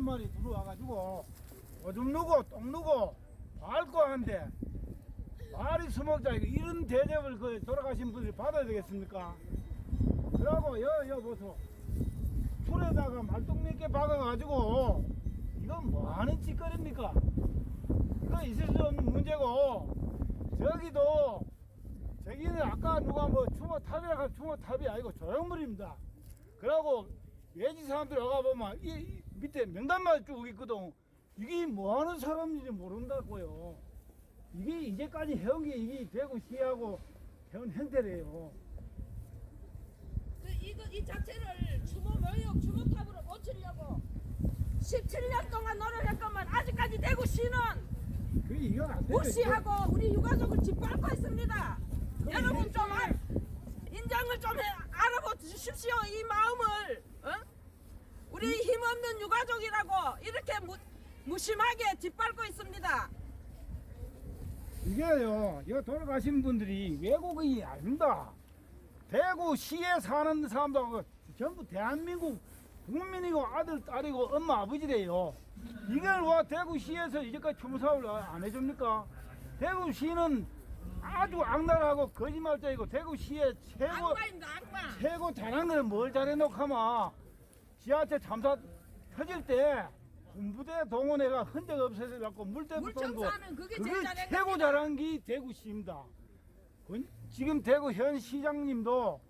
마리 들어와가지고 오줌 누고 똥 누고 밟고 하는데 말이 수목자 이런 대접을 그 돌아가신 분들이 받아야 되겠습니까? 그러고 여 보소 풀에다가 말똥님께 박아가지고 이건 뭐하는 짓거리입니까? 이거 있을 수 없는 문제고 저기는 아까 누가 뭐 추모탑이라고 하면 추모탑이 아니고 조형물입니다. 그러고 외지 사람들 와가보면 이 밑에 명단만 쭉 있거든. 이게 뭐하는 사람인지 모른다고요. 이게 이제까지 해온 게 이게 대구시하고 해온 행태래요. 이 자체를 추모묘역 추모탑으로 고치려고 17년 동안 노력했건만 아직까지 대구시는 이거 안 돼요. 무시하고 우리 유가족을 짓밟고 있습니다. 여러분 좀 인정을 좀 알아보 주십시오. 이 마음을 우리 힘없는 유가족이라고 이렇게 무심하게 짓밟고 있습니다. 이게요, 이거 돌아가신 분들이 외국인이 아닙니다. 대구시에 사는 사람들하고 전부 대한민국 국민이고 아들, 딸이고 엄마, 아버지래요. 이걸 와 대구시에서 이제까지 추모사업을 안 해줍니까? 대구시는 아주 악랄하고 거짓말쟁이고 대구시의 악마입니다, 악마. 최고 잘한 거는 뭘 잘해놓고 하면 지하철 참사 터질 때 군부대 동원해가 흔적 없애갖고 물때부터 물청소하는 그게 제일 그걸 잘한 최고 겁니다. 잘한 게 대구시입니다. 지금 대구 현 시장님도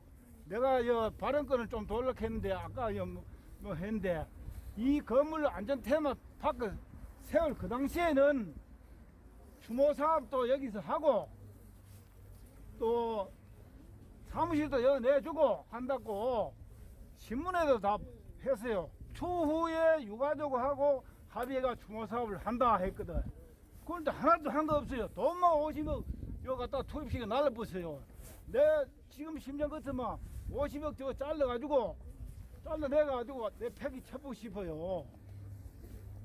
내가 발언권을 좀 돌락했는데 아까 뭐 했는데 이 건물 안전 테마 파크 세월 그 당시에는 추모 사업도 여기서 하고 또 사무실도 여기 내주고 한다고 신문에도 다 했어요. 추후에 유가족하고 합의해가 추모 사업을 한다 했거든. 그런데 하나도 한 거 없어요. 돈만 50억 여기 갖다 투입시켜 날라붙어요. 내 지금 심정 같으면 50억 저거 잘라내가지고 내 폐기 쳐보고 싶어요.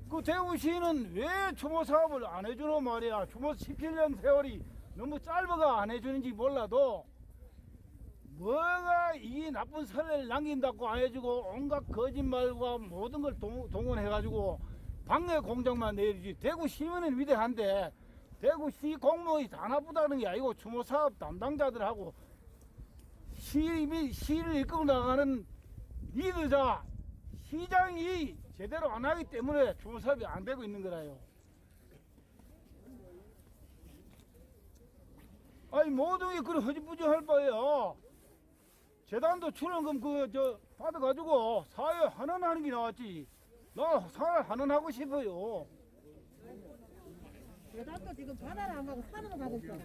그 대구시는 왜 추모 사업을 안 해주노 말이야. 추모 17년 세월이 너무 짧아가 안 해주는지 몰라도 뭐가 이 나쁜 선례를 남긴다고 안 해주고 온갖 거짓말과 모든 걸 동원해가지고 방해 공작만 내리지. 대구 시민은 위대한데 대구시 공무원이 다 나쁘다는 게 아니고 추모 사업 담당자들하고 시를 이끌고 나가는 리더자 시장이 제대로 안 하기 때문에 추모 사업이 안 되고 있는 거라요. 아니 모든 게 그래 허지부지할 바에요. 재단도 출연금 받아가지고 사회 환원하는 게 나왔지. 나 사회 환원하고 싶어요. 재단도 지금 전화를 안 가고 산으로 가고 있어.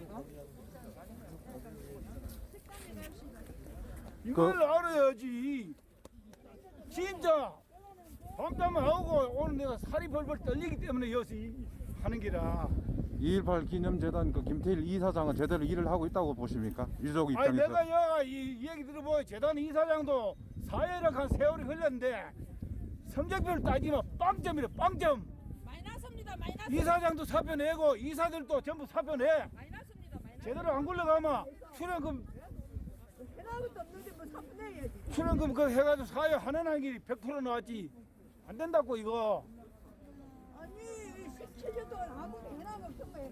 이걸 알아야지. 진짜 밤잠을 하고 오늘 내가 살이 벌벌 떨리기 때문에 여기서 하는 기라. 2.18 기념재단 그 김태일 이사장은 제대로 일을 하고 있다고 보십니까? 유족 아니 입장에서. 내가 이 얘기 들어보니 재단 이사장도 사회락한 세월이 흘렀는데 성적표를 따지면 빵점이래. 빵점. 많이 났습니다. 많이 났습니다. 이사장도 사표 내고 이사들도 전부 사표 내. 많이 났습니다. 많이 났습니다. 제대로 안 굴러가면 출연금 해나무도 없는데 뭐 사분해야지. 출연금 그 해가지고 사회 환원하는 게 100% 나왔지. 안 된다고 이거. 아니 17년 동안 아무도 해나무 없던 거야.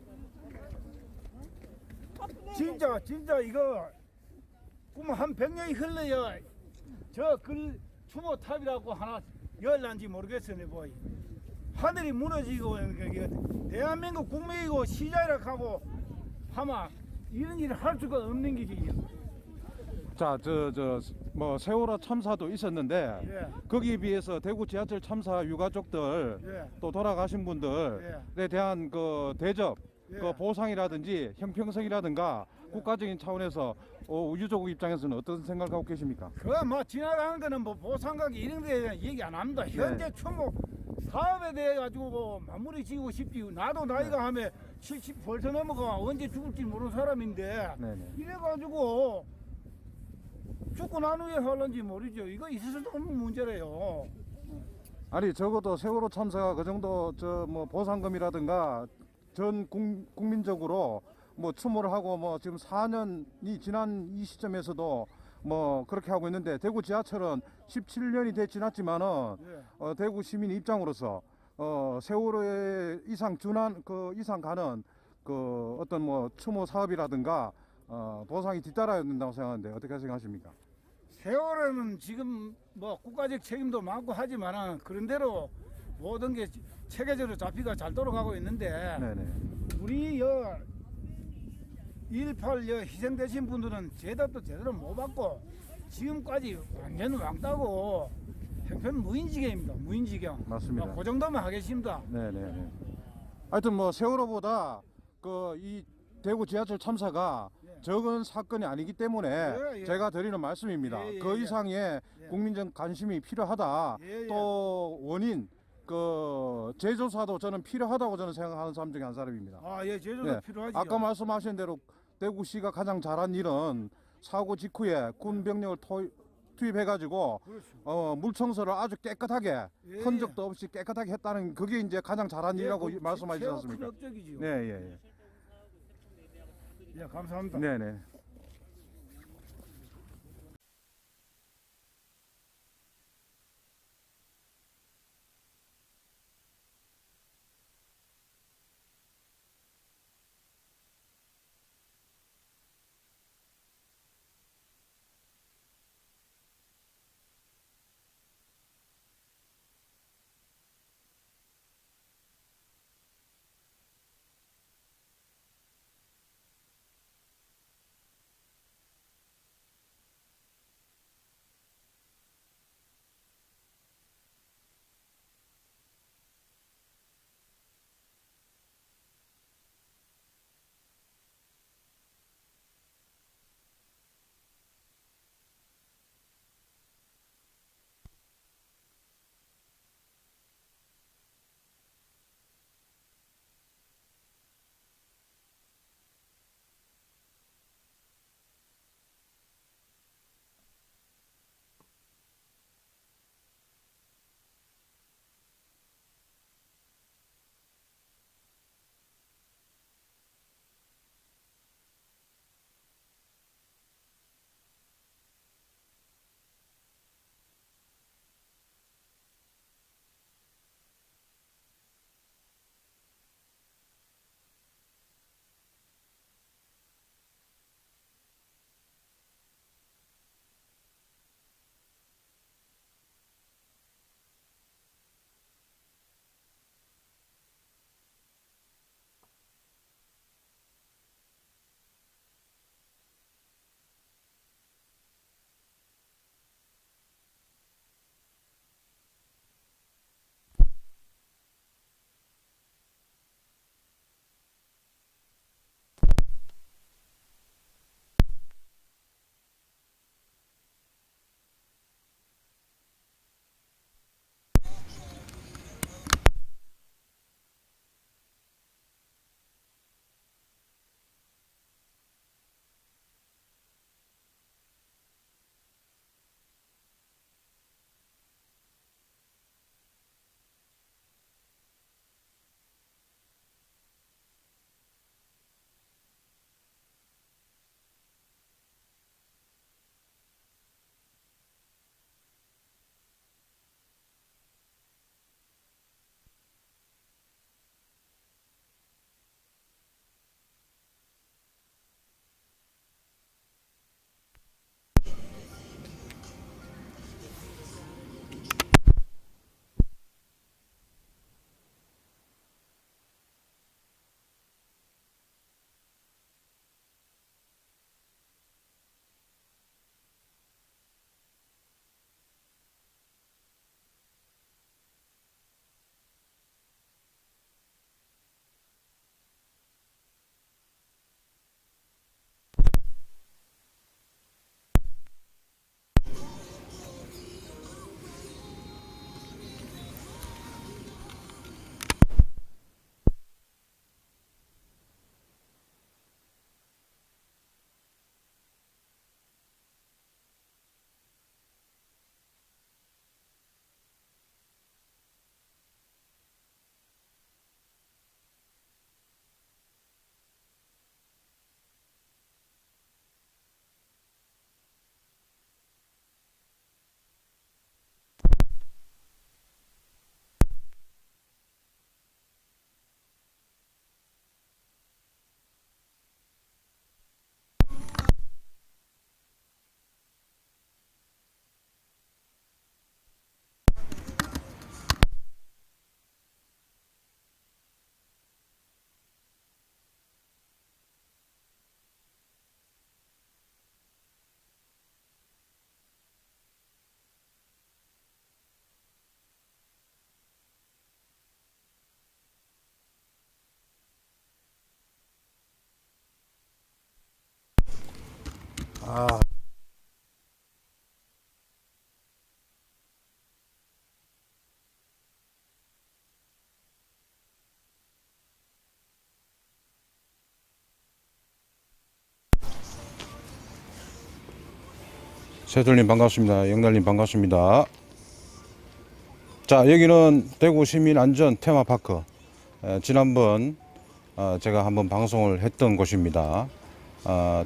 진짜 이거 그럼 한 100년이 흘러야 저 추모탑이라고 하나 열난지 모르겠어요. 뭐 하늘이 무너지고 대한민국 국민이고 시장이라고 하고 하면 이런 일을 할 수가 없는 게지. 자, 뭐 세월호 참사도 있었는데 예. 거기에 비해서 대구 지하철 참사 유가족들 예. 또 돌아가신 분들에 대한 그 대접, 예. 그 보상이라든지 형평성이라든가 국가적인 차원에서 유족 입장에서는 어떤 생각을 갖고 계십니까? 그거 뭐 지나가는 거는 뭐 보상각이 이런 데 대해 얘기 안 합니다. 현재 추모 사업에 대해 가지고 뭐 마무리 지고 싶지. 나도 나이가 하면 70 벌써 넘어가 언제 죽을지 모르는 사람인데 네네. 이래 가지고 죽고 난 후에 할런지 모르죠. 이거 있을 수도 없는 문제래요. 아니 적어도 세월호 참사가 그 정도 뭐 보상금이라든가 전 국민적으로 뭐 추모를 하고 뭐 지금 4년이 지난 이 시점에서도 뭐 그렇게 하고 있는데 대구 지하철은 17년이 지났지만은 예. 대구 시민 입장으로서 세월호에 이상 준한 그 이상 가는 그 어떤 뭐 추모 사업이라든가 보상이 뒤따라야 된다고 생각하는데 어떻게 생각하십니까? 세월호는 지금 뭐 국가적 책임도 많고 하지만은 그런대로 모든 게 체계적으로 잡히가 잘 돌아가고 있는데 네네. 우리 1.8 희생되신 분들은 제답도 제대로 못 받고 지금까지 완전 왕따고 형편 무인지경입니다. 무인지경. 맞습니다. 그 정도만 하겠습니다. 네네. 하여튼 뭐 세월호보다 그 이 대구 지하철 참사가 예. 적은 사건이 아니기 때문에 예. 제가 드리는 말씀입니다. 예. 그 이상의 예. 국민적 관심이 필요하다. 예. 또 원인 그 재조사도 저는 필요하다고 저는 생각하는 사람 중에 한 사람입니다. 아, 예, 제조도 네. 필요하죠. 아까 말씀하신 대로 대구시가 가장 잘한 일은 사고 직후에 군 병력을 투입해가지고 그렇죠. 물 청소를 아주 깨끗하게 예. 흔적도 없이 깨끗하게 했다는 그게 이제 가장 잘한 일이라고 말씀하시지 최고 않습니까? 큰 업적이지요. 네, 예, 예, 감사합니다. 네, 네. 새돌님 반갑습니다. 영달님 반갑습니다. 자, 여기는 대구 시민 안전 테마파크. 지난번 제가 한번 방송을 했던 곳입니다.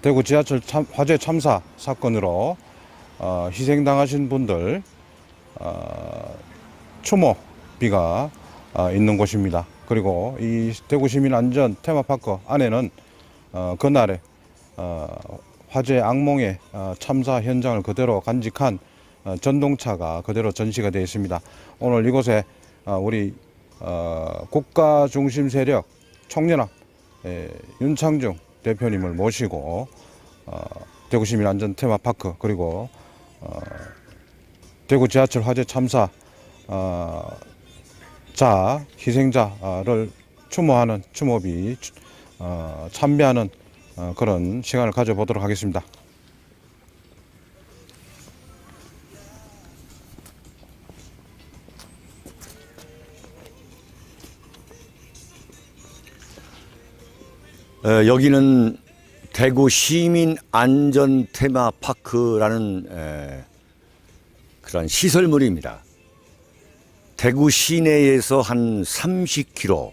대구 지하철 화재 참사 사건으로 희생당하신 분들 추모비가 있는 곳입니다. 그리고 이 대구 시민 안전 테마파크 안에는 그날에 화재 악몽의 참사 현장을 그대로 간직한 전동차가 그대로 전시가 되어 있습니다. 오늘 이곳에 우리 국가 중심 세력 청년합 윤창중 대표님을 모시고 대구 시민 안전 테마파크 그리고 대구 지하철 화재 참사 자 희생자를 추모하는 추모비 참배하는 그런 시간을 가져보도록 하겠습니다. 여기는 대구 시민 안전 테마파크라는 그런 시설물입니다. 대구 시내에서 한 30km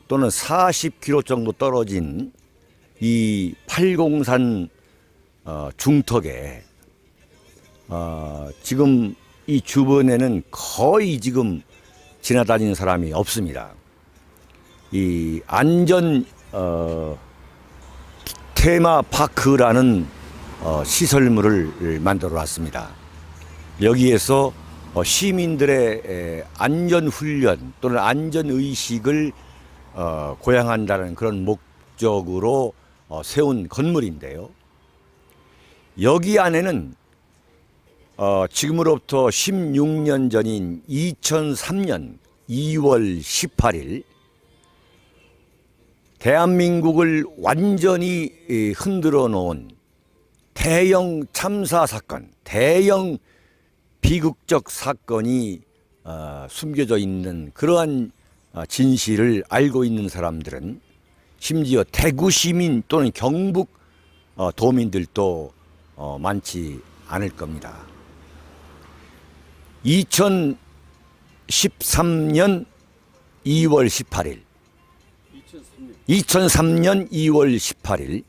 또는 40km 정도 떨어진 이 팔공산 중턱에 지금 이 주변에는 거의 지금 지나다니는 사람이 없습니다. 이 안전 테마파크라는 시설물을 만들어 놨습니다. 여기에서 시민들의 안전훈련 또는 안전의식을 고양한다는 그런 목적으로 세운 건물인데요. 여기 안에는 지금으로부터 16년 전인 2003년 2월 18일 대한민국을 완전히 흔들어 놓은 대형 참사 사건, 대형 비극적 사건이 숨겨져 있는 그러한 진실을 알고 있는 사람들은 심지어 대구 시민 또는 경북 도민들도 많지 않을 겁니다. 2013년 2월 18일 2003년 2월 18일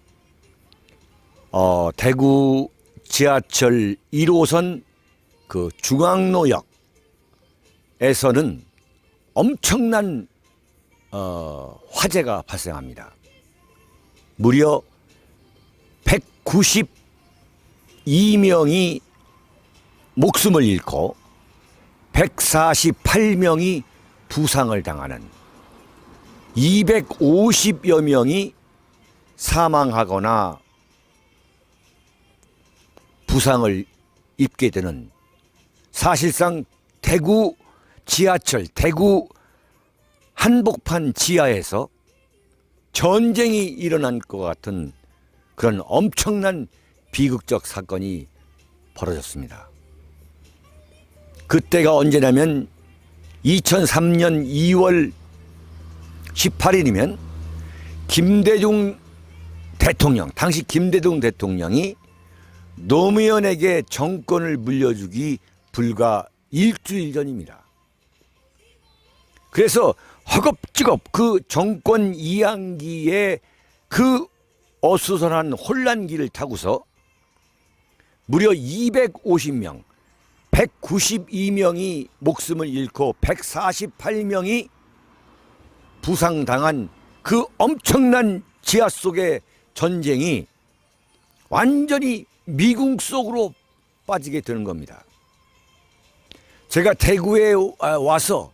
대구 지하철 1호선 그 중앙로역에서는 엄청난 화재가 발생합니다. 무려 192명이 목숨을 잃고 148명이 부상을 당하는 250여 명이 사망하거나 부상을 입게 되는 사실상 대구 지하철, 대구 한복판 지하에서 전쟁이 일어난 것 같은 그런 엄청난 비극적 사건이 벌어졌습니다. 그때가 언제냐면 2003년 2월 18일이면 김대중 대통령, 당시 김대중 대통령이 노무현에게 정권을 물려주기 불과 일주일 전입니다. 그래서 허겁지겁 그 정권 이양기에 그 어수선한 혼란기를 타고서 무려 250명, 192명이 목숨을 잃고 148명이 부상당한 그 엄청난 지하 속의 전쟁이 완전히 미궁 속으로 빠지게 되는 겁니다. 제가 대구에 와서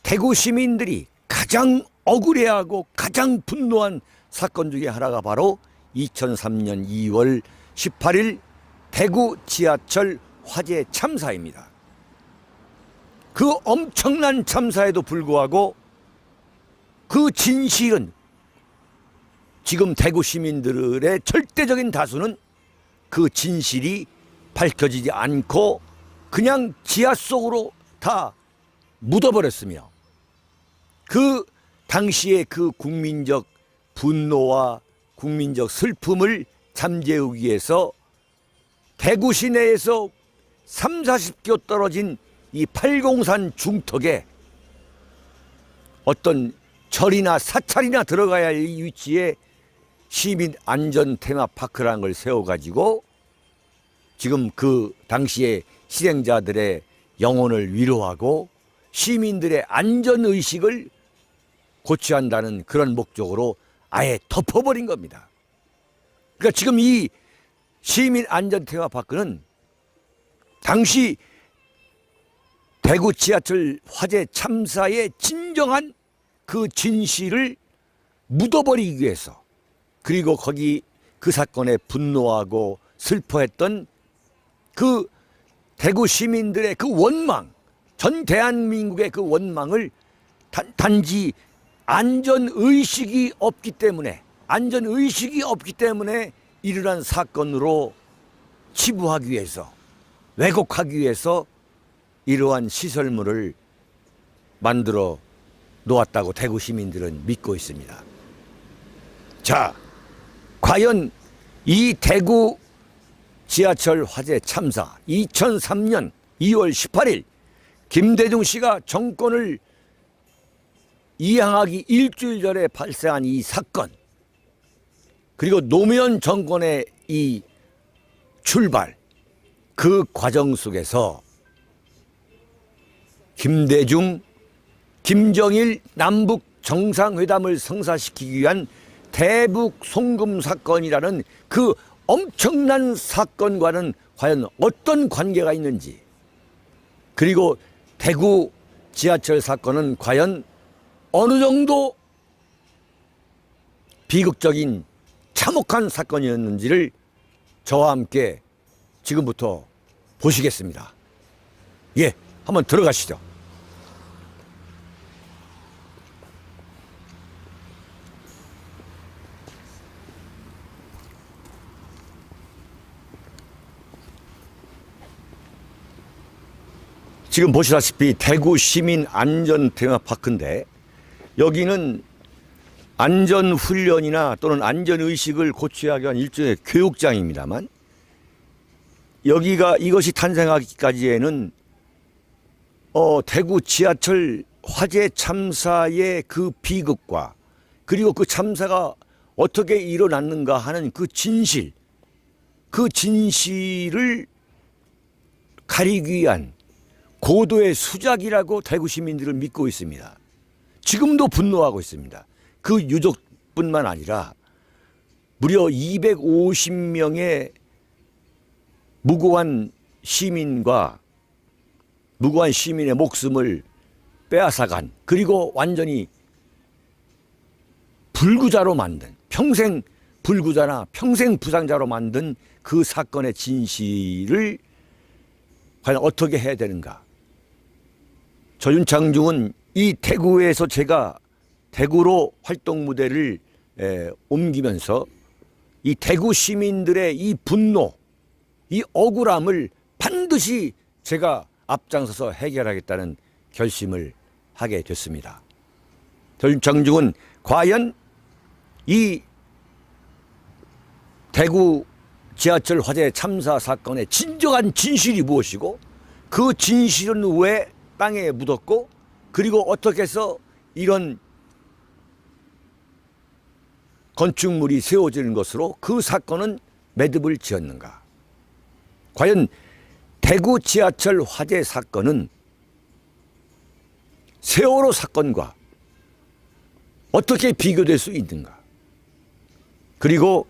대구 시민들이 가장 억울해하고 가장 분노한 사건 중에 하나가 바로 2003년 2월 18일 대구 지하철 화재 참사입니다. 그 엄청난 참사에도 불구하고 그 진실은 지금 대구 시민들의 절대적인 다수는 그 진실이 밝혀지지 않고 그냥 지하 속으로 다 묻어버렸으며 그 당시의 그 국민적 분노와 국민적 슬픔을 잠재우기 위해서 대구 시내에서 30-40km 떨어진 이 팔공산 중턱에 어떤 절이나 사찰이나 들어가야 할 이 위치에 시민 안전 테마파크라는 걸 세워가지고 지금 그 당시에 실행자들의 영혼을 위로하고 시민들의 안전의식을 고취한다는 그런 목적으로 아예 덮어버린 겁니다. 그러니까 지금 이 시민 안전 테마파크는 당시 대구 지하철 화재 참사의 진정한 그 진실을 묻어버리기 위해서, 그리고 거기 그 사건에 분노하고 슬퍼했던 그 대구 시민들의 그 원망, 전 대한민국의 그 원망을 단지 안전의식이 없기 때문에 일어난 사건으로 치부하기 위해서, 왜곡하기 위해서 이러한 시설물을 만들어 놓았다고 대구 시민들은 믿고 있습니다. 자, 과연 이 대구 지하철 화재 참사 2003년 2월 18일 김대중 씨가 정권을 이양하기 일주일 전에 발생한 이 사건, 그리고 노무현 정권의 이 출발, 그 과정 속에서 김대중, 김정일 남북 정상회담을 성사시키기 위한 대북 송금 사건이라는 그 엄청난 사건과는 과연 어떤 관계가 있는지, 그리고 대구 지하철 사건은 과연 어느 정도 비극적인 참혹한 사건이었는지를 저와 함께 지금부터 보시겠습니다. 예, 한번 들어가시죠. 지금 보시다시피 대구 시민 안전 테마파크인데, 여기는 안전훈련이나 또는 안전의식을 고취하기 위한 일종의 교육장입니다만, 이것이 탄생하기까지에는 대구 지하철 화재 참사의 그 비극과, 그리고 그 참사가 어떻게 일어났는가 하는 그 진실을 가리기 위한 고도의 수작이라고 대구 시민들은 믿고 있습니다. 지금도 분노하고 있습니다. 그 유족뿐만 아니라 무려 250명의 무고한 시민의 목숨을 빼앗아간, 그리고 완전히 불구자로 만든, 평생 불구자나 평생 부상자로 만든 그 사건의 진실을 과연 어떻게 해야 되는가. 조윤창중은 이 대구에서 제가 대구로 활동 무대를 옮기면서 이 대구 시민들의 이 분노, 이 억울함을 반드시 제가 앞장서서 해결하겠다는 결심을 하게 됐습니다. 조윤창중은 과연 이 대구 지하철 화재 참사 사건의 진정한 진실이 무엇이고, 그 진실은 왜 땅에 묻었고, 그리고 어떻게 해서 이런 건축물이 세워지는 것으로 그 사건은 매듭을 지었는가. 과연 대구 지하철 화재 사건은 세월호 사건과 어떻게 비교될 수 있는가. 그리고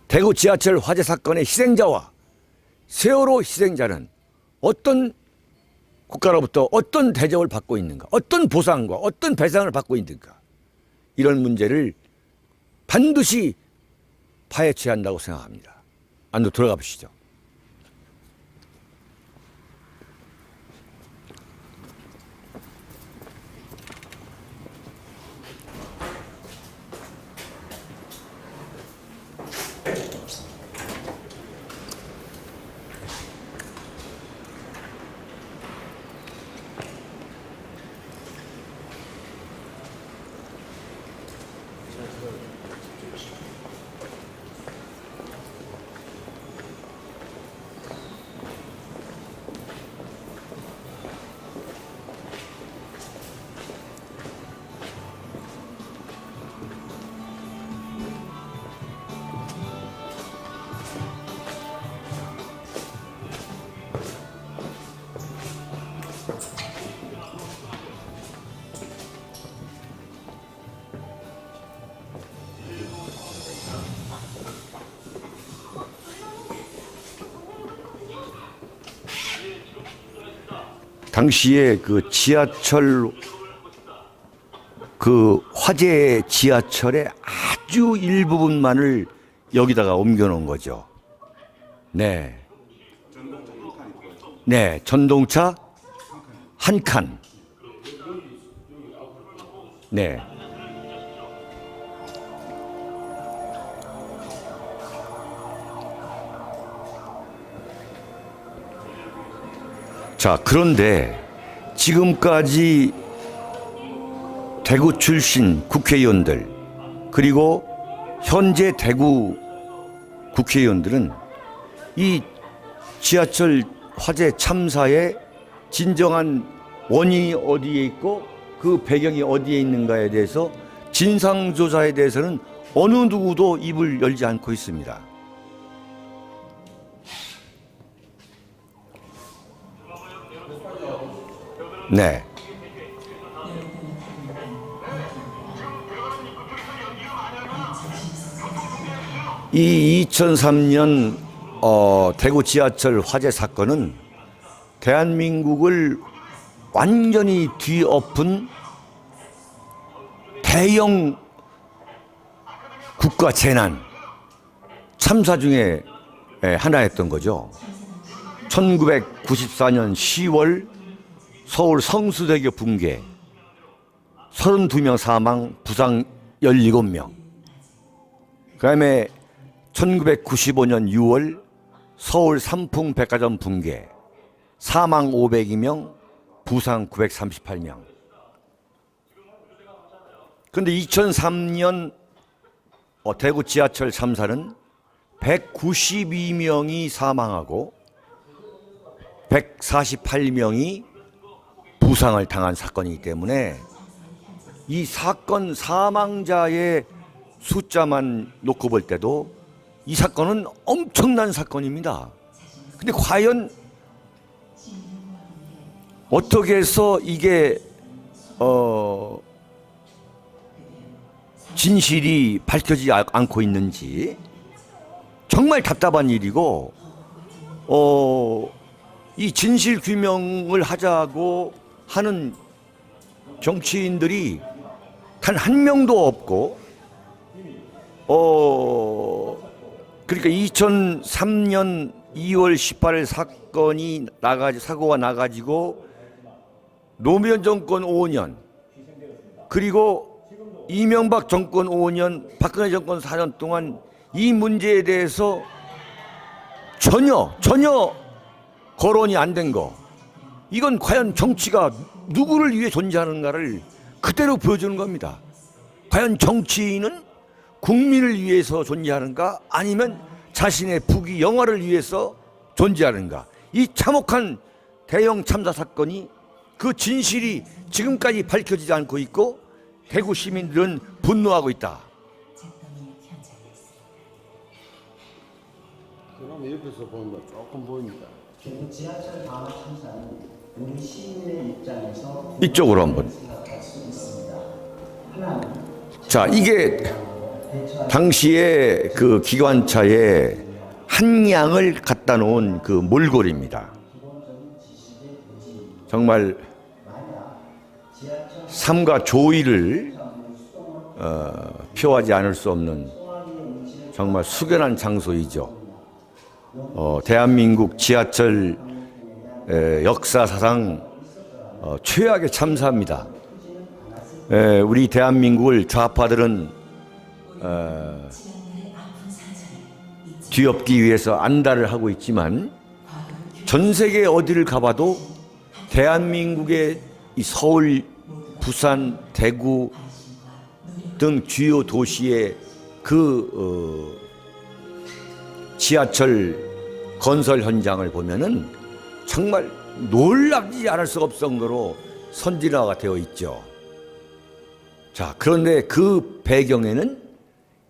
대구 지하철 화재 사건의 희생자와 세월호 희생자는 어떤 국가로부터 어떤 대접을 받고 있는가, 어떤 보상과 어떤 배상을 받고 있는가, 이런 문제를 반드시 파헤쳐야 한다고 생각합니다. 안으로 들어가 보시죠. 당시에 그 지하철 그 화재 지하철의 아주 일부분만을 여기다가 옮겨 놓은 거죠. 네. 네, 전동차 한 칸. 네. 자, 그런데 지금까지 대구 출신 국회의원들 그리고 현재 대구 국회의원들은 이 지하철 화재 참사의 진정한 원인이 어디에 있고 그 배경이 어디에 있는가에 대해서 진상조사에 대해서는 어느 누구도 입을 열지 않고 있습니다. 네. 이 2003년 대구 지하철 화재 사건은 대한민국을 완전히 뒤엎은 대형 국가 재난 참사 중에 하나였던 거죠. 1994년 10월 서울 성수대교 붕괴 32명 사망, 부상 17명. 그다음에 1995년 6월 서울 삼풍백화점 붕괴 사망 502명, 부상 938명. 그런데 2003년 대구 지하철 참사는 192명이 사망하고 148명이 부상을 당한 사건이기 때문에 이 사건 사망자의 숫자만 놓고 볼 때도 이 사건은 엄청난 사건입니다. 근데 과연 어떻게 해서 이게 진실이 밝혀지지 않고 있는지 정말 답답한 일이고 이 진실 규명을 하자고 하는 정치인들이 단 한 명도 없고 그러니까 2003년 2월 18일 사고가 나가지고 노무현 정권 5년 그리고 이명박 정권 5년 박근혜 정권 4년 동안 이 문제에 대해서 전혀 거론이 안 된 거, 이건 과연 정치가 누구를 위해 존재하는가를 그대로 보여주는 겁니다. 과연 정치인은 국민을 위해서 존재하는가 아니면 자신의 부귀 영화를 위해서 존재하는가. 이 참혹한 대형 참사 사건이 그 진실이 지금까지 밝혀지지 않고 있고 대구 시민들은 분노하고 있다. 그럼 옆에서 보는 거 조금 보입니다. 지하철 방화 참사는 우리 시민의 입장에서 이쪽으로 한번. 생각할 수 있습니다. 하나는 자, 이게 당시에 그 기관차에 한 양을 갖다 놓은 그 몰골입니다. 정말 삼가 조의를 표하지 않을 수 없는 정말 숙연한 장소이죠. 대한민국 지하철 역사사상 최악의 참사입니다. 우리 대한민국을 좌파들은 뒤엎기 위해서 안달을 하고 있지만 전 세계 어디를 가봐도 대한민국의 이 서울, 부산, 대구 등 주요 도시의 그 지하철 건설 현장을 보면은 정말 놀랍지 않을 수 없을 정도로 선진화가 되어 있죠. 자, 그런데 그 배경에는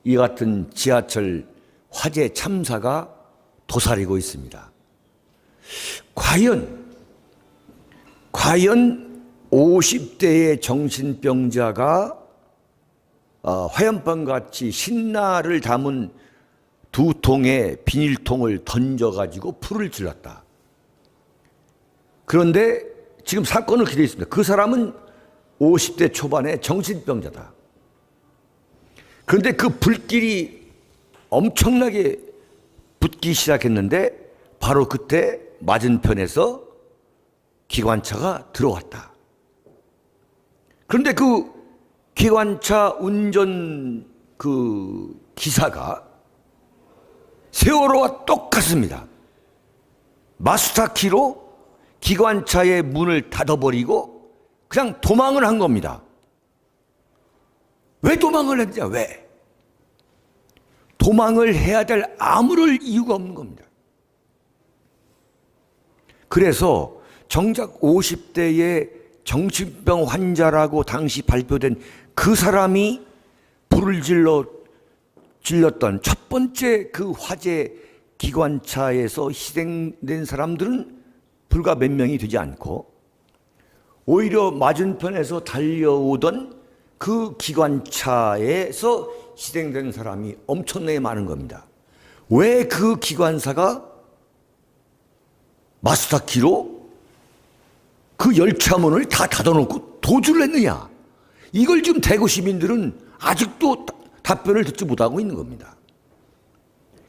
이 같은 지하철 화재 참사가 도사리고 있습니다. 과연 과연 50대의 정신병자가 화염병같이 신나를 담은 2통의 비닐통을 던져가지고 불을 질렀다. 그런데 지금 사건을 기대해 있습니다. 그 사람은 50대 초반의 정신병자다. 그런데 그 불길이 엄청나게 붙기 시작했는데 바로 그때 맞은편에서 기관차가 들어왔다. 그런데 그 기관차 운전 그 기사가 세월호와 똑같습니다. 마스터키로 기관차의 문을 닫아버리고 그냥 도망을 한 겁니다. 왜 도망을 했냐? 왜? 도망을 해야 될 아무럴 이유가 없는 겁니다. 그래서 정작 50대의 정신병 환자라고 당시 발표된 그 사람이 불을 질렀던 첫 번째 그 화재 기관차에서 희생된 사람들은 불과 몇 명이 되지 않고 오히려 맞은편에서 달려오던 그 기관차에서 희생된 사람이 엄청나게 많은 겁니다. 왜 그 기관사가 마스터키로 그 열차문을 다 닫아놓고 도주를 했느냐? 이걸 지금 대구 시민들은 아직도 답변을 듣지 못하고 있는 겁니다.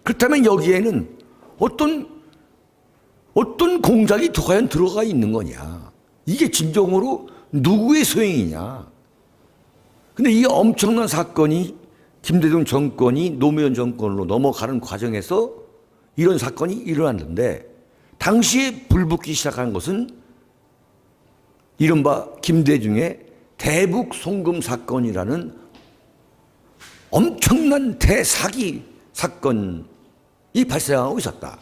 그렇다면 여기에는 어떤 공작이 과연 들어가 있는 거냐? 이게 진정으로 누구의 소행이냐? 근데 이 엄청난 사건이 김대중 정권이 노무현 정권으로 넘어가는 과정에서 이런 사건이 일어났는데 당시에 불붙기 시작한 것은 이른바 김대중의 대북 송금 사건이라는 엄청난 대사기 사건이 발생하고 있었다.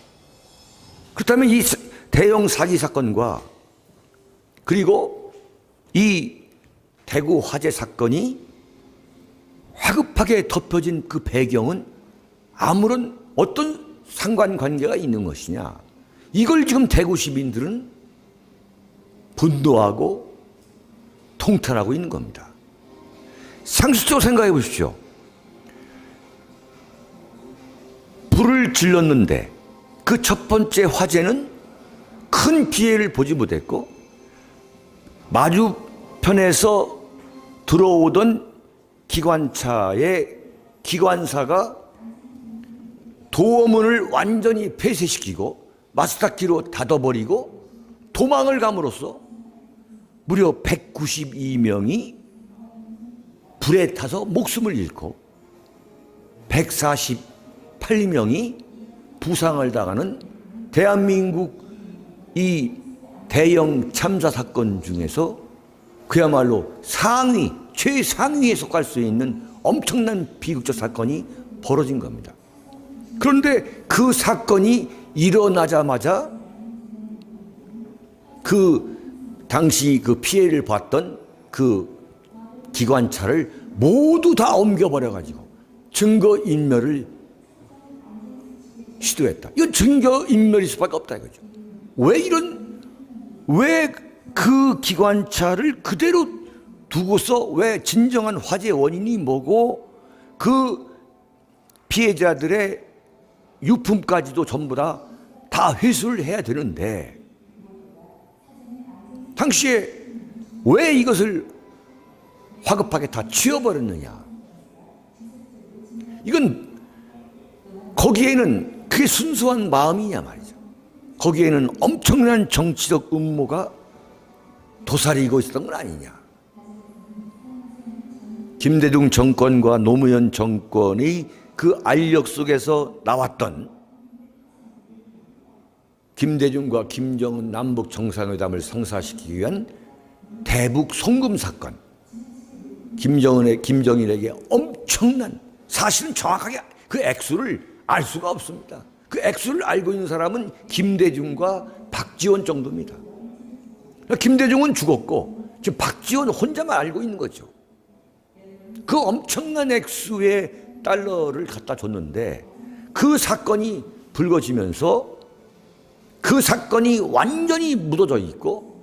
그렇다면 이 대형 사기 사건과 그리고 이 대구 화재 사건이 화급하게 덮여진 그 배경은 아무런 어떤 상관관계가 있는 것이냐? 이걸 지금 대구 시민들은 분노하고 통탄하고 있는 겁니다. 상식적으로 생각해 보십시오. 불을 질렀는데 그 첫 번째 화재는 큰 피해를 보지 못했고 마주편에서 들어오던 기관차의 기관사가 도어문을 완전히 폐쇄시키고 마스터키로 닫아버리고 도망을 감으로써 무려 192명이 불에 타서 목숨을 잃고 148명이 부상을 당하는 대한민국 이 대형 참사 사건 중에서 그야말로 상위, 최상위에 속할 수 있는 엄청난 비극적 사건이 벌어진 겁니다. 그런데 그 사건이 일어나자마자 그 당시 그 피해를 봤던 그 기관차를 모두 다 옮겨버려가지고 증거인멸을 시도했다. 이건 증거인멸일 수밖에 없다 이거죠. 왜 그 기관차를 그대로 두고서 왜 진정한 화재 원인이 뭐고 그 피해자들의 유품까지도 전부 다 회수를 해야 되는데 당시에 왜 이것을 화급하게 다 치워버렸느냐? 이건 거기에는 그게 순수한 마음이냐 말이죠. 거기에는 엄청난 정치적 음모가 도사리고 있었던 건 아니냐. 김대중 정권과 노무현 정권의 그 알력 속에서 나왔던 김대중과 김정은 남북 정상회담을 성사시키기 위한 대북 송금 사건, 김정일에게 엄청난, 사실은 정확하게 그 액수를 알 수가 없습니다. 그 액수를 알고 있는 사람은 김대중과 박지원 정도입니다. 김대중은 죽었고 지금 박지원 혼자만 알고 있는 거죠. 그 엄청난 액수의 달러를 갖다 줬는데 그 사건이 불거지면서 그 사건이 완전히 묻어져 있고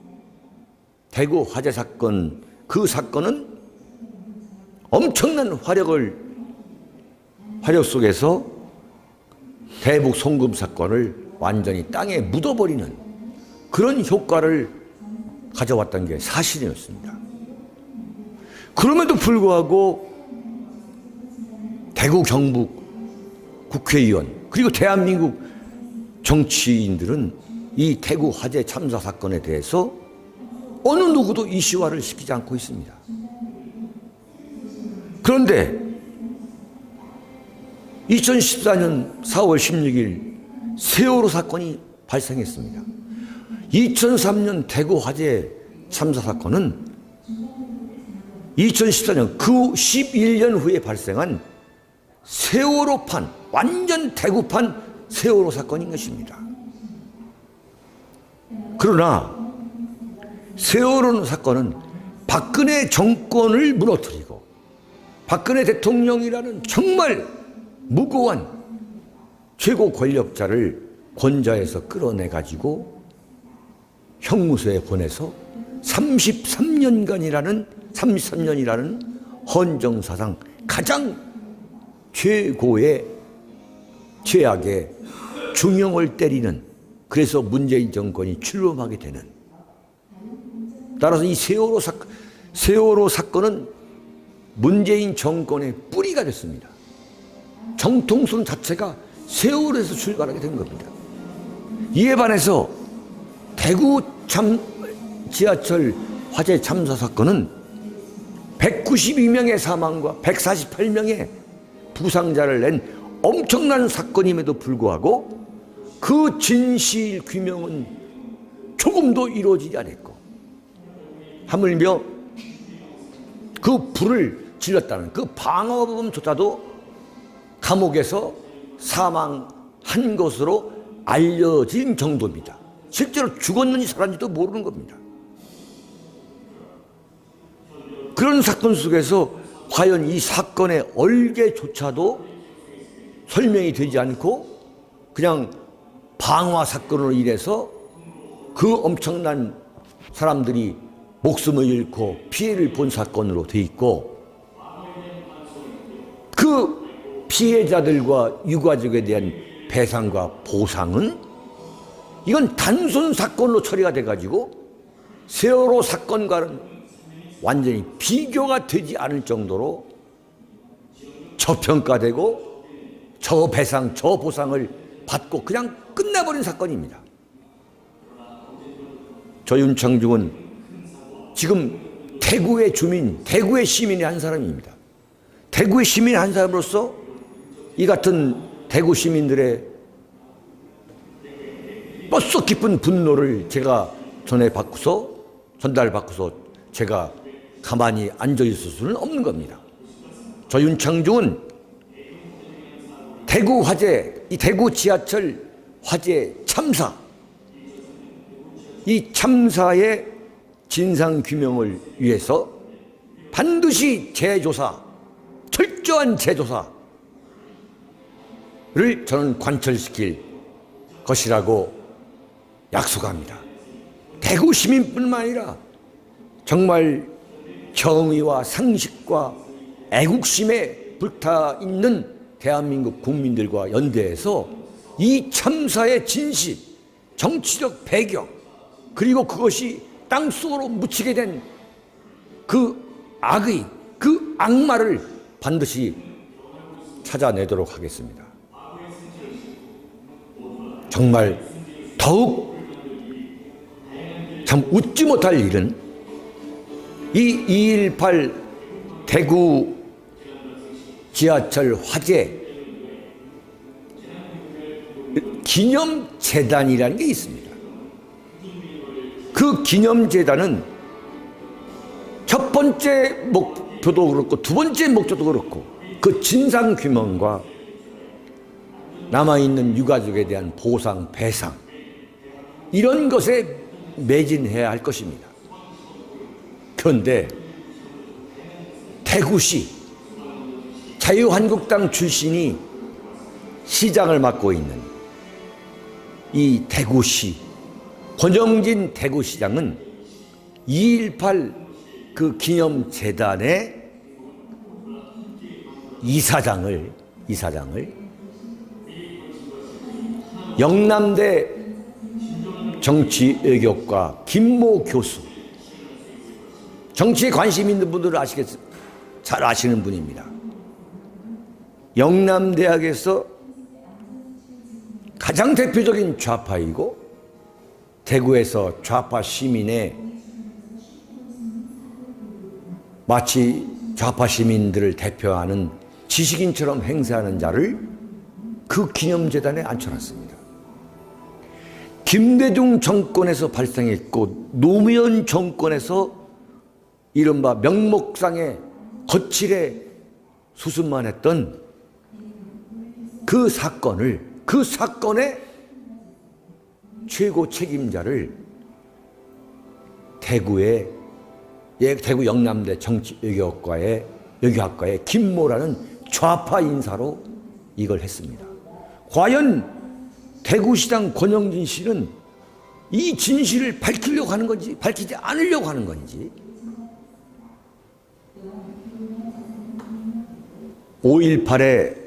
대구 화재 사건, 그 사건은 엄청난 화력 속에서 대북 송금 사건을 완전히 땅에 묻어버리는 그런 효과를 가져왔던 게 사실이었습니다. 그럼에도 불구하고 대구 경북 국회의원 그리고 대한민국 정치인들은 이 대구 화재 참사 사건에 대해서 어느 누구도 이슈화를 시키지 않고 있습니다. 그런데 2014년 4월 16일 세월호 사건이 발생했습니다. 2003년 대구 화재 참사 사건은 2014년 그 11년 후에 발생한 세월호판, 완전 대구판 세월호 사건인 것입니다. 그러나 세월호 사건은 박근혜 정권을 무너뜨리고 박근혜 대통령이라는 정말 무고한 최고 권력자를 권좌에서 끌어내가지고 형무소에 보내서 33년이라는 헌정사상 가장 최고의 최악의 중형을 때리는, 그래서 문재인 정권이 출범하게 되는. 따라서 이 세월호 사건은 문재인 정권의 뿌리가 됐습니다. 정통성 자체가 세월호에서 출발하게 된 겁니다. 이에 반해서 대구 지하철 화재 참사 사건은 192명의 사망과 148명의 부상자를 낸 엄청난 사건임에도 불구하고 그 진실 규명은 조금도 이루어지지 않았고, 하물며 그 불을 질렀다는 그 방어범조차도 감옥에서 사망한 것으로 알려진 정도입니다. 실제로 죽었는지 살았는지도 모르는 겁니다. 그런 사건 속에서 과연 이 사건의 얼개조차도 설명이 되지 않고 그냥 방화 사건으로 인해서 그 엄청난 사람들이 목숨을 잃고 피해를 본 사건으로 돼 있고, 그 피해자들과 유가족에 대한 배상과 보상은 이건 단순 사건으로 처리가 돼가지고 세월호 사건과는 완전히 비교가 되지 않을 정도로 저평가되고 저 배상, 저 보상을 받고 그냥 끝나버린 사건입니다. 조윤창중은 지금 대구의 주민, 대구의 시민의 한 사람입니다. 대구의 시민의 한 사람으로서 이 같은 대구 시민들의 뼛속 깊은 분노를 제가 전달받고서 제가 가만히 앉아 있을 수는 없는 겁니다. 조윤창중은 대구 화재, 이 대구 지하철 화재 참사, 이 참사의 진상 규명을 위해서 반드시 재조사, 철저한 재조사를 저는 관철시킬 것이라고 약속합니다. 대구 시민뿐만 아니라 정말 정의와 상식과 애국심에 불타 있는 대한민국 국민들과 연대해서 이 참사의 진실, 정치적 배경, 그리고 그것이 땅속으로 묻히게 된 그 악의, 그 악마를 반드시 찾아내도록 하겠습니다. 정말 더욱 참 웃지 못할 일은 이 2.18 대구 지하철 화재 기념재단이라는 게 있습니다. 그 기념재단은 첫 번째 목표도 그렇고 두 번째 목표도 그렇고 그 진상규명과 남아있는 유가족에 대한 보상, 배상, 이런 것에 매진해야 할 것입니다. 그런데 대구시 자유한국당 출신이 시장을 맡고 있는 이 대구시 권영진 대구시장은 2.18 그 기념재단의 이사장을 영남대 정치외교과 김모 교수, 정치에 관심 있는 분들은 잘 아시는 분입니다. 영남대학에서 가장 대표적인 좌파이고 대구에서 좌파 시민의 마치 좌파 시민들을 대표하는 지식인처럼 행세하는 자를 그 기념재단에 앉혀놨습니다. 김대중 정권에서 발생했고 노무현 정권에서 이른바 명목상의 거칠에 수습만 했던 그 사건의 최고 책임자를 대구 영남대 정치외교학과의 김모라는 좌파 인사로 이걸 했습니다. 과연 대구시장 권영진 씨는 이 진실을 밝히려고 하는 건지 밝히지 않으려고 하는 건지 5.18의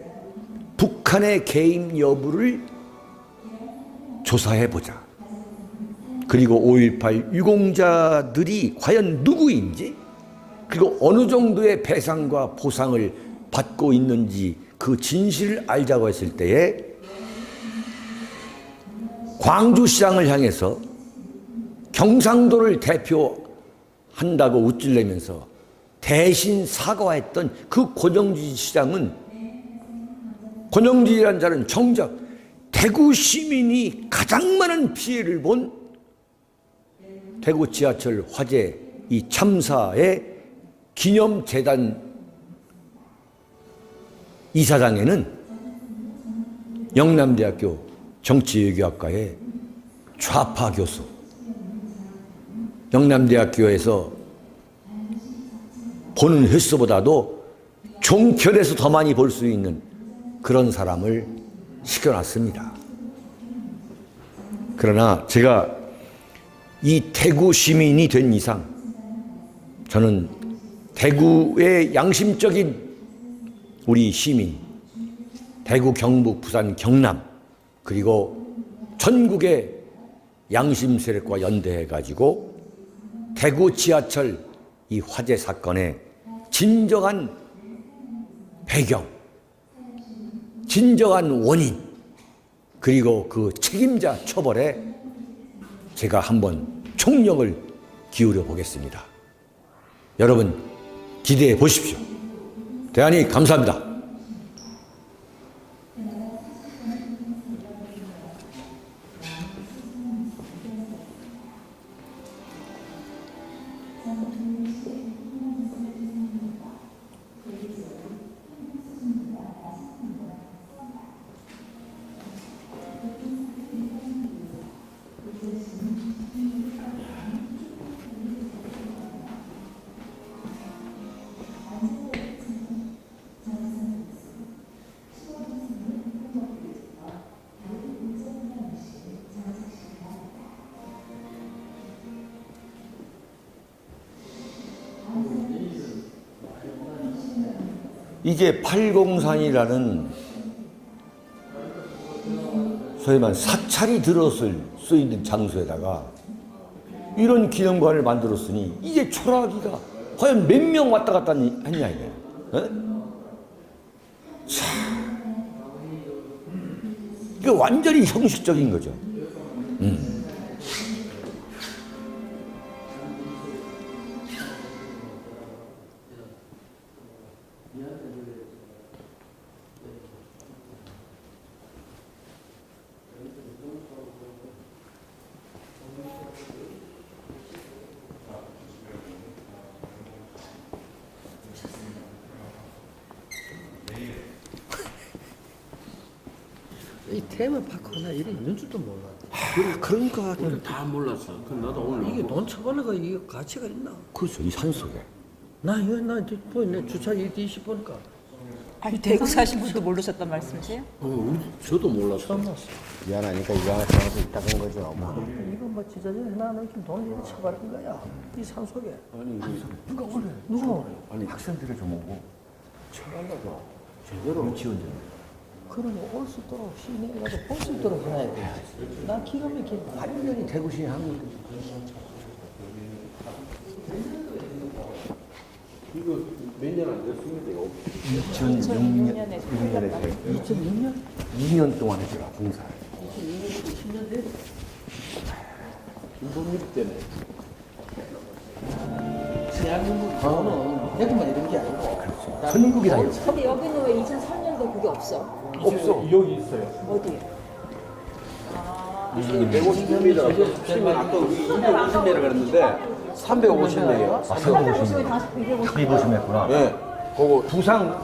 북한의 개입 여부를 조사해보자. 그리고 5.18 유공자들이 과연 누구인지, 그리고 어느 정도의 배상과 보상을 받고 있는지 그 진실을 알자고 했을 때에 광주시장을 향해서 경상도를 대표한다고 우쭐대면서 대신 사과했던 그 권영진 시장은, 권영진이라는 자는 정작 대구 시민이 가장 많은 피해를 본 대구 지하철 화재 이 참사의 기념재단 이사장에는 영남대학교 정치외교학과의 좌파 교수, 영남대학교에서 보는 횟수보다도 종편에서 더 많이 볼 수 있는 그런 사람을 시켜놨습니다. 그러나 제가 이 대구 시민이 된 이상 저는 대구의 양심적인 우리 시민, 대구, 경북, 부산, 경남, 그리고 전국의 양심 세력과 연대해가지고 대구 지하철 이 화재 사건의 진정한 배경, 진정한 원인, 그리고 그 책임자 처벌에 제가 한번 총력을 기울여 보겠습니다. 여러분 기대해 보십시오. 대단히 감사합니다. 이게 803이라는 소위 말하는 사찰이 들었을 수 있는 장소에다가 이런 기념관을 만들었으니 이게 초라하기가 과연 몇 명 왔다 갔다 했냐 이게. 이게 완전히 형식적인 거죠. 이 테마파크가 이래 있는 줄도 몰라. 그러니까 다 몰랐어. 근데 나도 오늘 이게 돈 쳐벌려가 이게 가치가 있나? 그렇죠. 이 산속에. 나 이거 나 보이네 주차 20 보니까 아니 대구 사신 분도 모르셨단 말씀이세요? 저도 몰랐어. 미안하니까 이거 하나 정해서 있다는 거죠. 이거 뭐 지자체 하나 이렇게 돈을 이렇게 쳐버린 거야. 이 산속에. 누가 오래? 누가 오래? 아니 학생들을 좀 오고 쳐달라고. 제대로. 유치원들. 그러면 올 수 있도록 시내가지고 볼 수 있도록 해야 돼. 나 기가 막히게 완전히 대구시 한국 이거 몇 년 안 됐습니다. 이거. 2006년에 2006년? 2년 동안 했죠 공사. 10년 돼. 김범일 때문에. 대한민국 돈은 대구만 이런 게 아니고. 전국이 다 이렇게. 근데 여기는 왜 2003년도 그게 없어? 없어. 여기 있어요. 어디? 150m라서 치면 아까 우리 250m 그랬는데 350m예요. 350명. 저기 보시면 예. 그거 부상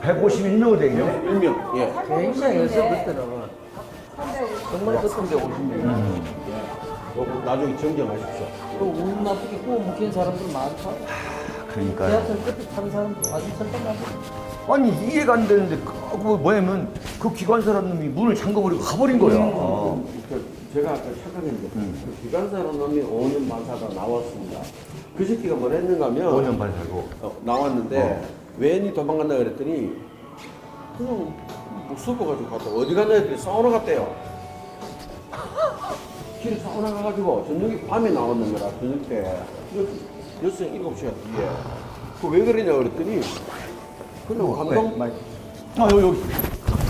151명 되겠네. 1명. 예. 굉장해서 그때는 정말 그 350명. 그거 나중에 정정하십시오. 또 운 나쁘게 구워 묶인 사람들 많다. 그러니까요. 지하철 끝에 타는 사람들 아주 천천하고. 아니 이해가 안 되는데 뭐냐면 그 기관사라는 놈이 문을 잠궈버리고 가버린 거야. 제가 아까 착각했는데 그 기관사로 놈이 5년 반사가 나왔습니다. 그 새끼가 뭘 했는가 하면 5년 반 살고. 나왔는데 웬이 도망간다 그랬더니 그냥 뭐 섞어가지고 갔다 어디 갔나 했더니 사우나 갔대요. 길에 사우나 가가지고 저녁에 밤에 나왔는 거라 저녁 때 6시 7시간 뒤에 그 왜 그러냐 그랬더니 그냥 감당 여기.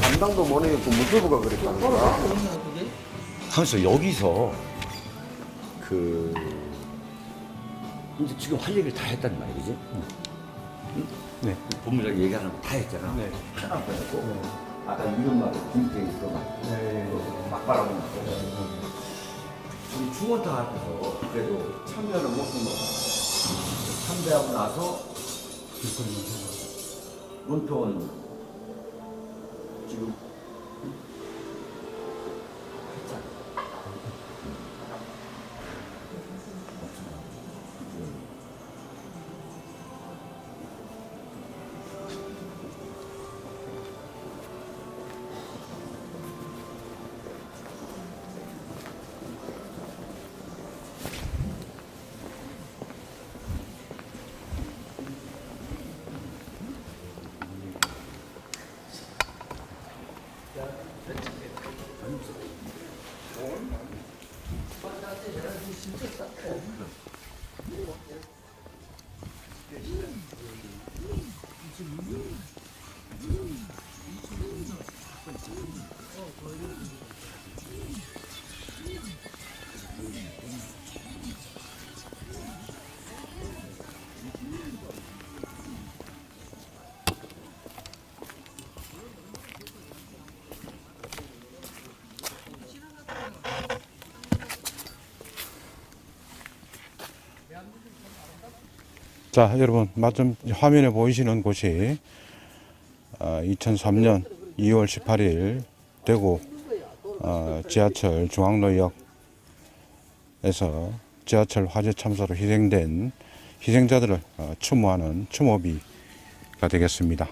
감당도 못 하겠고 무서부가 그랬다는 거야. 하면서 여기서 그 이제 지금 할 얘기를 다 했단 말이야, 그지? 응? 네. 본부장 얘기하는 거 다 했잖아. 네. 하나 빼놓고 아까 이런 말을 김태희 있어만 막바라고 우리 중원탕 앞에서 그래도 참여하는 모습은 참배하고 나서 문통은 지금 자, 여러분, 마침 화면에 보이시는 곳이 2003년 2월 18일 대구 지하철 중앙로역에서 지하철 화재 참사로 희생된 희생자들을 추모하는 추모비가 되겠습니다.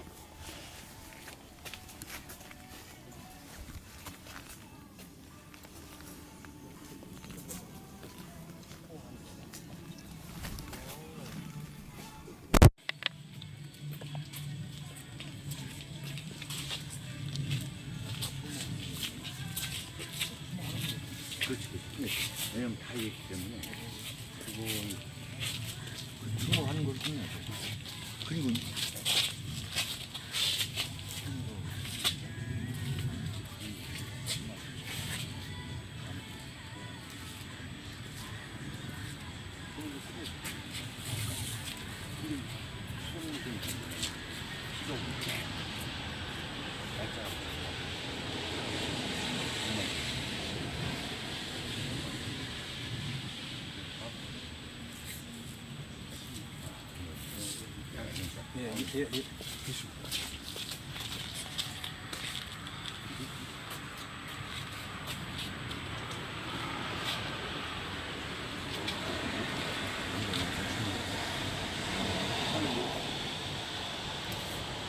왜냐면 다 얘기 때문에 그거 추모하는 걸 중요해. 그리고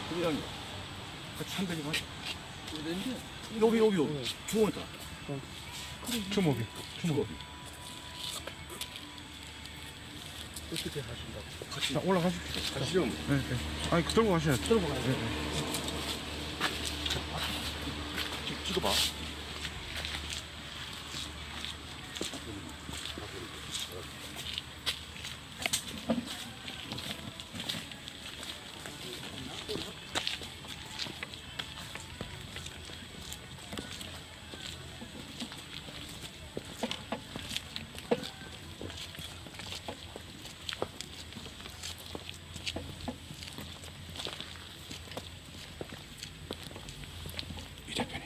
그냥 같이 한대좀 하자. 여기 중원다. 주목이. 어떻게 하신다고? 같이 자, 올라가십시오. 같이 좀. 네, 네. 아니, 들고 가셔야죠. 들어가 가요. 찍어봐. 이 대표님.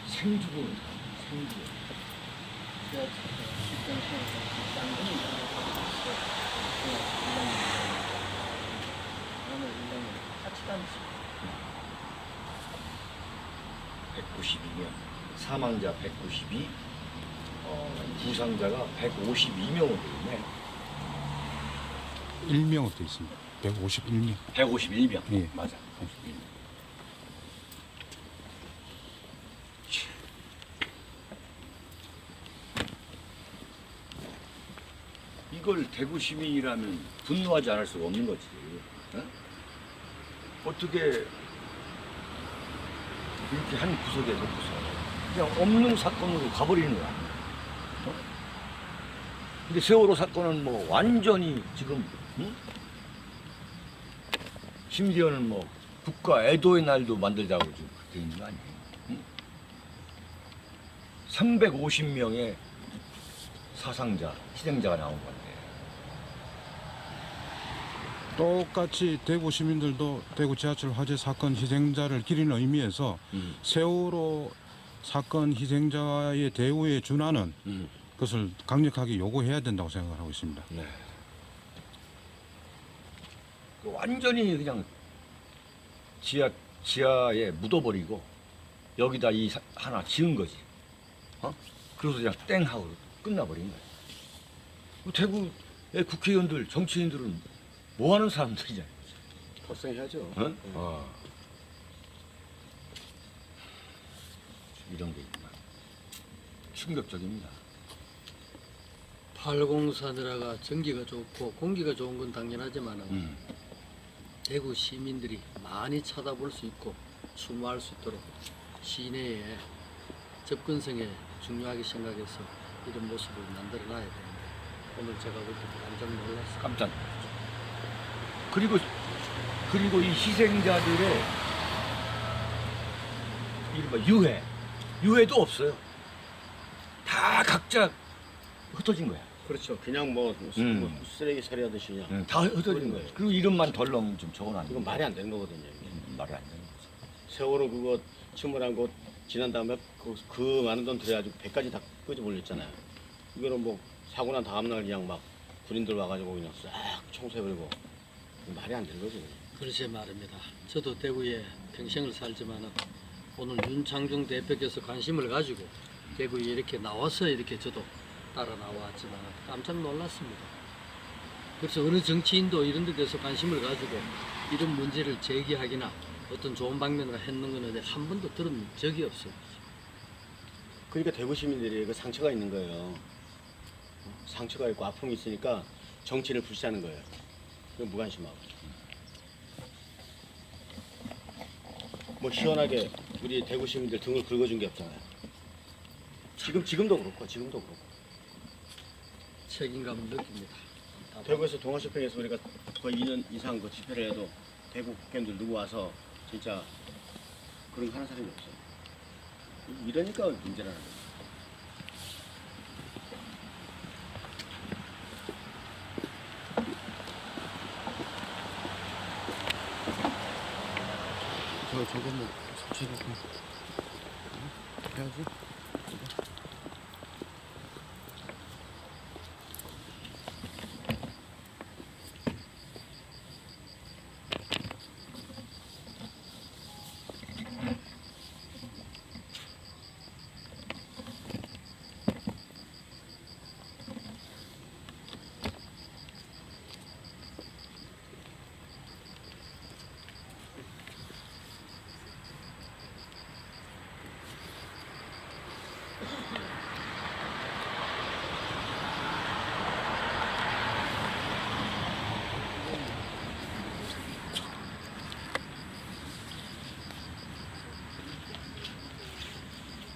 생주고 생주. 같이 다니시. 192명, 사망자 192, 부상자가 152명으로 되어 있네. 1명으로 되어 있습니다. 151명. 151명. 예. 맞아. 151명. 이걸 대구 시민이라면 분노하지 않을 수가 없는 거지. 어? 어떻게 이렇게 한 구석에 놓고서 그냥 없는 사건으로 가버리는 거야. 어? 근데 세월호 사건은 뭐 완전히 지금 응? 심지어는 뭐 국가 애도의 날도 만들자고 지금 그렇게 있는 거 아니에요? 응? 350명의 사상자, 희생자가 나온 건데. 똑같이 대구 시민들도 대구 지하철 화재 사건 희생자를 기리는 의미에서 세월호 사건 희생자의 대우에 준하는 것을 강력하게 요구해야 된다고 생각을 하고 있습니다. 네. 완전히 그냥 지하에 묻어버리고 여기다 하나 지은 거지. 어? 그래서 그냥 땡 하고 끝나버린 거야. 대구의 국회의원들, 정치인들은 뭐 하는 사람들이냐. 발생해야죠. 어? 이런 게 있구나. 충격적입니다. 804들아가 전기가 좋고 공기가 좋은 건 당연하지만 대구 시민들이 많이 쳐다볼 수 있고 추모할 수 있도록 시내에 접근성에 중요하게 생각해서 이런 모습을 만들어 놔야 되는데 오늘 제가 볼 때 깜짝 놀랐어요. 깜짝 놀랐죠. 그리고 이 희생자들의 이른바 유해도 없어요. 다 각자 흩어진 거야. 그렇죠. 그냥 뭐 쓰레기 처리하듯이 그냥. 다 흩어진 거예요. 그리고 이름만 덜렁 좀 적어놨는 이건 말이 안 되는 거거든요. 이게. 말이 안 되는 거죠. 세월호 그거 침몰한 거 지난 다음에 그 많은 돈 들여가지고 배까지 다 끄집어올렸잖아요. 이거는 뭐 사고 난 다음 날 그냥 막 군인들 와가지고 그냥 싹 청소해버리고 말이 안 되는 거죠. 글쎄 말입니다. 저도 대구에 평생을 살지만 오늘 윤창중 대표께서 관심을 가지고 대구에 이렇게 나와서 이렇게 저도 따라 나왔지만 깜짝 놀랐습니다. 그래서 어느 정치인도 이런 데 대해서 관심을 가지고 이런 문제를 제기하기나 어떤 좋은 방면으로 했는 거는 한 번도 들은 적이 없어요. 그러니까 대구 시민들이 그 상처가 있는 거예요. 상처가 있고 아픔이 있으니까 정치를 불시하는 거예요. 그 무관심하고. 뭐 시원하게 우리 대구 시민들 등을 긁어준 게 없잖아요. 지금도 그렇고. 책임감을 느낍니다. 대구에서 동아쇼핑에서 우리가 거의 2년 이상 그 집회를 해도 대구 국회의원들 누구 와서 진짜 그런 거 하는 사람이 없어요. 이러니까 문제라는 거예요. 저거 뭐 설치해놓고 해야지.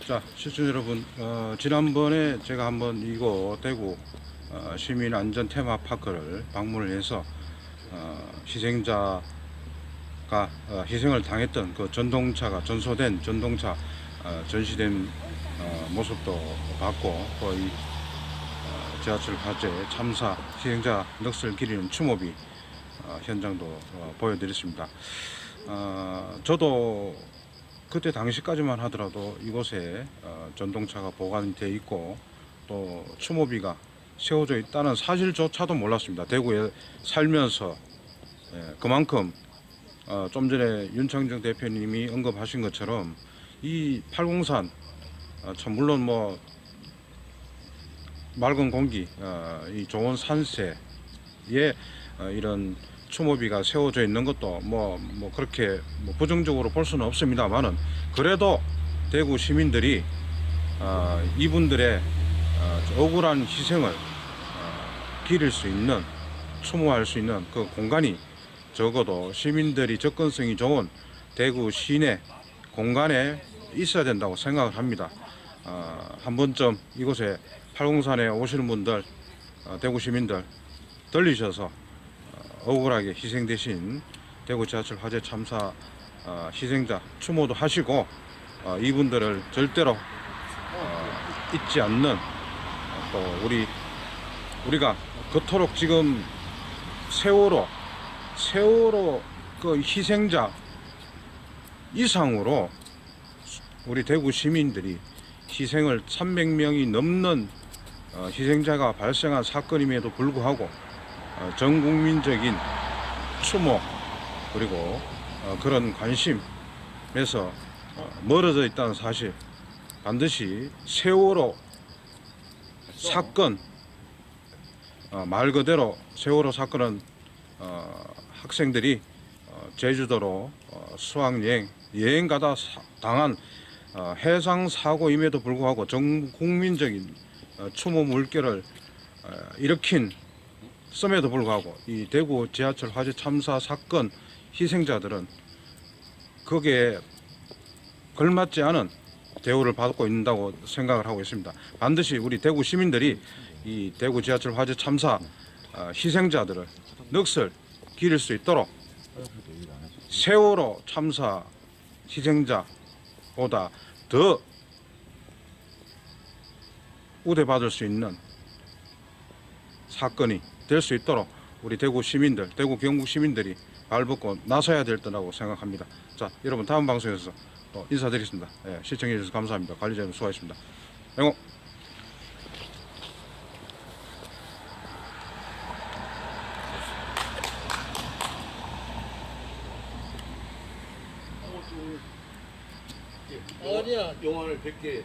자, 시청자 여러분, 지난번에 제가 한번 이곳 대구 시민안전 테마파크를 방문을 해서 희생자가 희생을 당했던 그 전소된 전동차 전시된 모습도 봤고, 또 이 지하철 화재 참사 희생자 넋을 기리는 추모비 현장도 보여드렸습니다. 저도 그때 당시까지만 하더라도 이곳에 전동차가 보관되어 있고 또 추모비가 세워져 있다는 사실조차도 몰랐습니다. 대구에 살면서. 그만큼 좀 전에 윤창정 대표님이 언급하신 것처럼 이 팔공산 참 물론 뭐 맑은 공기, 이 좋은 산세에 이런 추모비가 세워져 있는 것도 뭐 그렇게 부정적으로 볼 수는 없습니다만은, 그래도 대구 시민들이 이분들의 억울한 희생을 기릴 수 있는, 추모할 수 있는 그 공간이 적어도 시민들이 접근성이 좋은 대구 시내 공간에 있어야 된다고 생각을 합니다. 한 번쯤 이곳에 팔공산에 오시는 분들, 대구 시민들 들리셔서 억울하게 희생되신 대구 지하철 화재 참사 희생자 추모도 하시고, 이분들을 절대로 잊지 않는, 또 우리가 그토록 지금 세월호 그 희생자 이상으로 우리 대구 시민들이 희생을 300명이 넘는 희생자가 발생한 사건임에도 불구하고 전 국민적인 추모 그리고 그런 관심에서 멀어져 있다는 사실, 반드시 세월호 사건, 말 그대로 세월호 사건은 학생들이 제주도로 여행 가다 당한 해상 사고임에도 불구하고 전 국민적인 추모 물결을 일으킨 썸에도 불구하고 이 대구 지하철 화재 참사 사건 희생자들은 거기에 걸맞지 않은 대우를 받고 있다고 생각을 하고 있습니다. 반드시 우리 대구 시민들이 이 대구 지하철 화재 참사 희생자들을 넋을 기릴 수 있도록 세월호 참사 희생자보다 더 우대받을 수 있는 사건이 될 수 있도록 우리 대구 시민들, 대구 경북 시민들이 발벗고 나서야 될 거라고 생각합니다. 자, 여러분 다음 방송에서 또 인사드리겠습니다. 시청해 주셔서 감사합니다. 관리자님 수고하셨습니다. 영호. 아니야. 용안을 100개